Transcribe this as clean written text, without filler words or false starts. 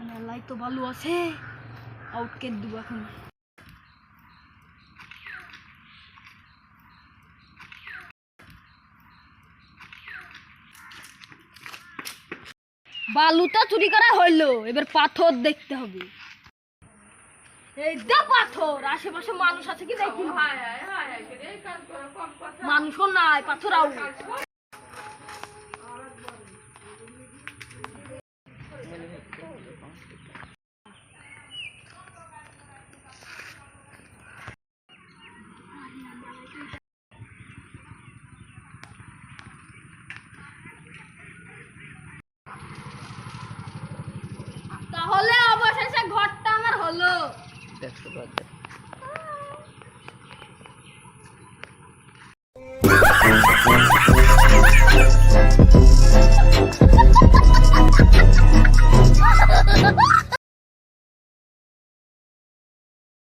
মেলাই তো ভালো আছে, আউটকেট দিব এখন। বালুটা চুরি করা হইলো, এবার পাথর দেখতে হবে। এই দা পাথর, আশেপাশে মানুষ আছে কি দেখি। মানুষও নাই, পাথর আউ। তাহলে অবশেষে ঘরটা আমার হলো।